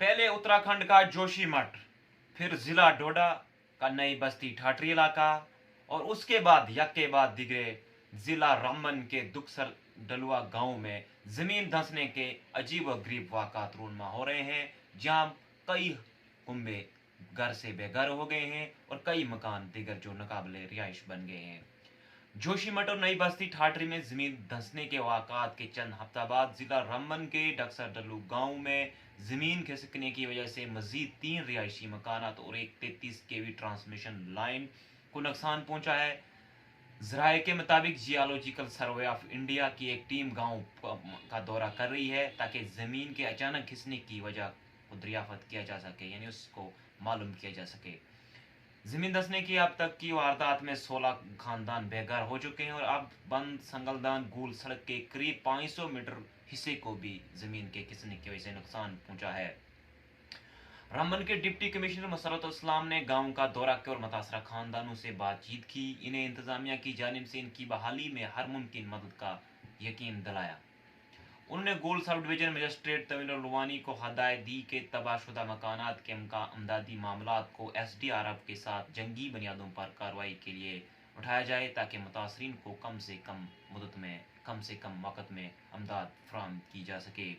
पहले उत्तराखंड का जोशीमठ, फिर जिला डोडा का नई बस्ती ठाठरी इलाका और उसके बाद यक के बाद दिगरे जिला रामबन के दुक्सर डलुआ गांव में जमीन धंसने के अजीब व गरीब वाक़ात रूनमा हो रहे हैं, जहां कई कुंबे घर से बेघर हो गए हैं और कई मकान दिगर जो नाकाबिले रिहाइश बन गए हैं। जोशीमठ और नई बस्ती ठाठरी में जमीन धंसने के वाकआत के चंद हफ्ता बाद जिला रामबन के डक्सर डल्लू गांव में जमीन खिसकने की वजह से मजीद 3 रिहायशी मकानात और एक 33 केवी ट्रांसमिशन लाइन को नुकसान पहुंचा है। जराये के मुताबिक जियोलॉजिकल सर्वे ऑफ इंडिया की एक टीम गांव का दौरा कर रही है ताकि जमीन के अचानक खिसने की वजह को दरियाफ्त किया जा सके, यानी उसको मालूम किया जा सके। जमीन धंसने की अब तक की वारदात में 16 खानदान बेघर हो चुके हैं और अब बंद संगलदान गूल सड़क के करीब 500 मीटर हिस्से को भी जमीन के खिसने की वजह से नुकसान पहुंचा है। रामबन के डिप्टी कमिश्नर मसरत इस्लाम ने गांव का दौरा किया और मुतासरा खानदानों से बातचीत की। इन्हें इंतजामिया की जानिब से इनकी बहाली में हर मुमकिन मदद का यकीन दिलाया। उन्होंने गोल सब डिवीजन मजिस्ट्रेट तमीर लुवानी को हदायत दी कि तबाहशुदा मकानात के अमदादी मामलात को SDRF के साथ जंगी बुनियादों पर कार्रवाई के लिए उठाया जाए ताकि मुतासरीन को कम से कम मुद्दत में कम से कम वक़्त में अमदाद फराहम की जा सके।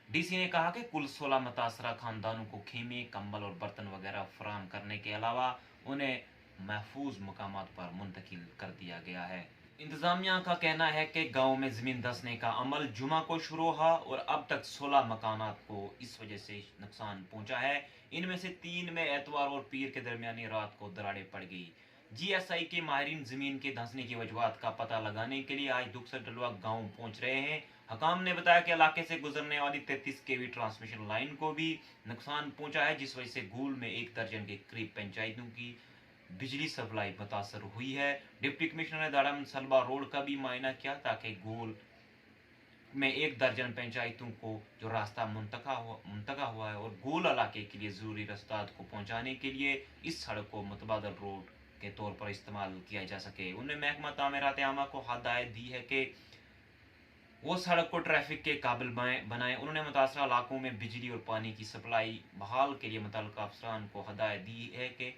DC ने कहा कि कुल 16 मुतासरा खानदानों को खेमे, कंबल और बर्तन वगैरह फराहम करने के अलावा उन्हें महफूज मकामात पर मुंतकिल कर दिया गया है। इंतजामिया का कहना है कि गांव में जमीन धंसने का अमल जुमा को शुरू हुआ और अब तक 16 मकानात को इस वजह से नुकसान पहुंचा है। इनमें से 3 में एतवार और पीर के दरमियानी रात को दरारें पड़ गई। GSI के माहिरीन जमीन के धंसने की वजूहात का पता लगाने के लिए आज दुक्सर डलुआ गांव पहुंच रहे हैं। हकाम ने बताया कि इलाके से गुजरने वाली 33 केवी ट्रांसमिशन लाइन को भी नुकसान पहुंचा है, जिस वजह से गूल में 1 दर्जन के करीब पंचायतों की बिजली सप्लाई मुतासर हुई है। डिप्टी कमिश्नर ने दाड़म सलबा रोड का भी मुआयना किया ताकि गोल में 1 दर्जन पंचायतों को जो रास्ता मुंतका हुआ है और गोल इलाके के लिए जरूरी रस्ताद को पहुंचाने के लिए इस सड़क को मुतबादल रोड के तौर पर इस्तेमाल किया जा सके। उन्होंने महकमा तामीरात आमा को हदायत दी है कि वो सड़क को ट्रैफिक के काबिल बनाए। उन्होंने मुतासरा इलाकों में बिजली और पानी की सप्लाई बहाल के लिए मुतल्लिका अफसरान को हदायत दी है कि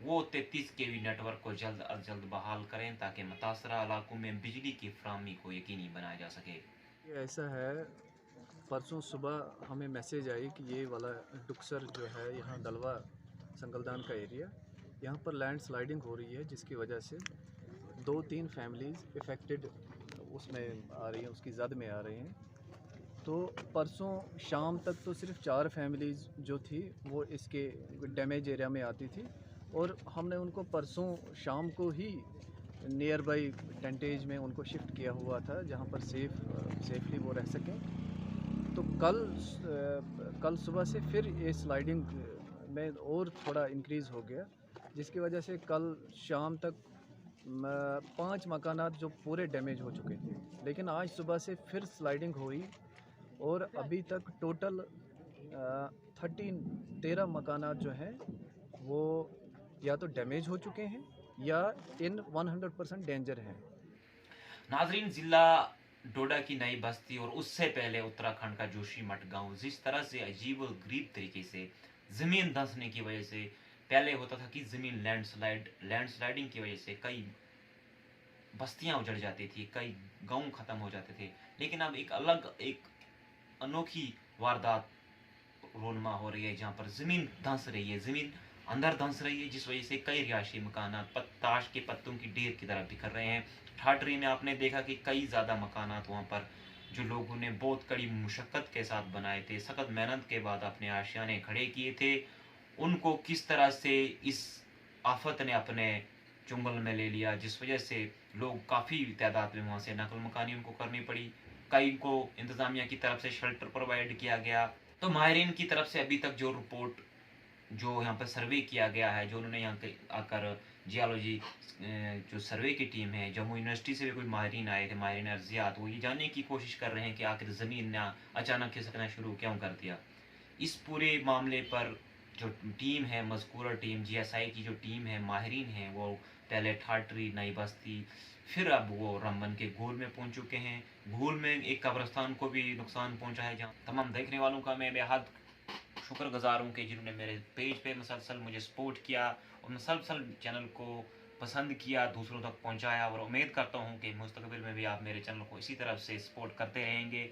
वो 33 केवी नेटवर्क को जल्द अज जल्द बहाल करें ताकि मुतासरा इलाकों में बिजली की फराहमी को यकीनी बनाया जा सके। ये ऐसा है, परसों सुबह हमें मैसेज आई कि ये वाला डुक्सर जो है यहाँ डलवा संगलदान का एरिया, यहाँ पर लैंड स्लाइडिंग हो रही है जिसकी वजह से 2-3 फैमिलीज़ इफ़ेक्टेड उसमें आ रही हैं, उसकी जद में आ रही हैं। तो परसों शाम तक तो सिर्फ 4 फैमिलीज़ जो थी वो इसके डैमेज एरिया में आती थी और हमने उनको परसों शाम को ही नियर बाई टेंटेज में उनको शिफ्ट किया हुआ था जहाँ पर सेफली वो रह सकें। तो कल सुबह से फिर ये स्लाइडिंग में और थोड़ा इंक्रीज़ हो गया, जिसकी वजह से कल शाम तक 5 मकानात जो पूरे डैमेज हो चुके थे, लेकिन आज सुबह से फिर स्लाइडिंग हुई और अभी तक टोटल 13 मकानात जो हैं वो या तो डैमेज हो चुके हैं या इन 100% डेंजर हैं। नाजरीन, जिला डोडा की नई बस्ती और उससे पहले उत्तराखंड का जोशीमठ गांव जिस तरह से अजीब और गरीब तरीके से जमीन धंसने की वजह से पहले होता था कि जमीन लैंडस्लाइडिंग की वजह से कई बस्तियां उजड़ जाती थी, कई गांव खत्म हो जाते थे, लेकिन अब एक अनोखी वारदात रोनमा हो रही है जहां पर जमीन धंस रही है, जमीन अंदर धंस रही है, जिस वजह से कई रिहायशी मकानात ताश के पत्तों की ढेर की तरह बिखर रहे हैं। ठाठरी में आपने देखा कि कई ज़्यादा मकानात वहाँ पर जो लोगों ने बहुत कड़ी मुशक्क़त के साथ बनाए थे, सख्त मेहनत के बाद अपने आशियाने खड़े किए थे, उनको किस तरह से इस आफत ने अपने चुंगल में ले लिया, जिस वजह से लोग काफ़ी तादाद में वहाँ से नकल मकानी उनको करनी पड़ी। कई को इंतज़ामिया की तरफ से शेल्टर प्रोवाइड किया गया। तो माहिरीन की तरफ से अभी तक जो रिपोर्ट जो यहाँ पर सर्वे किया गया है, जो उन्होंने यहाँ आकर जियोलॉजी जो सर्वे की टीम है, जम्मू यूनिवर्सिटी से भी कोई माहिरीन आए थे, माहिरीन अर्जियात, वो ये जानने की कोशिश कर रहे हैं कि आखिर ज़मीन ने अचानक खिसकना शुरू क्यों कर दिया। इस पूरे मामले पर जो टीम है, मज़कूरा टीम GSI की जो टीम है, माहिरीन हैं, वो पहले ठाठरी, नई बस्ती, फिर अब वो रामबन के गोल में पहुंच चुके हैं। गोल में एक कब्रिस्तान को भी नुकसान पहुंचा है, जहाँ तमाम देखने वालों का मैं बेहद शुक्रगुजार हूँ कि जिन्होंने मेरे पेज पे मुसलसल मुझे सपोर्ट किया और मुसलसल चैनल को पसंद किया, दूसरों तक पहुंचाया, और उम्मीद करता हूं कि मुस्तकबिल में भी आप मेरे चैनल को इसी तरह से सपोर्ट करते रहेंगे।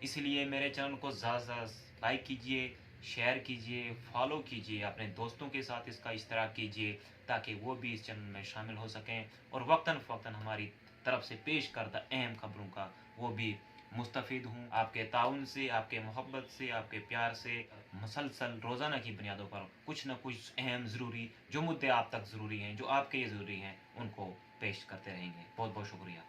इसलिए मेरे चैनल को ज़्यादा से ज़्यादा लाइक कीजिए, शेयर कीजिए, फॉलो कीजिए, अपने दोस्तों के साथ इसका इश्तराक कीजिए ताकि वो भी इस चैनल में शामिल हो सकें और वक्तन फ़वक्तन हमारी तरफ से पेश करदा अहम खबरों का वो भी मुस्तफ़ीद हूँ। आपके ताउन से, आपके मोहब्बत से, आपके प्यार से मुसलसल रोज़ाना की बुनियादों पर कुछ न कुछ अहम ज़रूरी जो मुद्दे आप तक ज़रूरी हैं, जो आपके लिए ज़रूरी हैं, उनको पेश करते रहेंगे। बहुत बहुत शुक्रिया।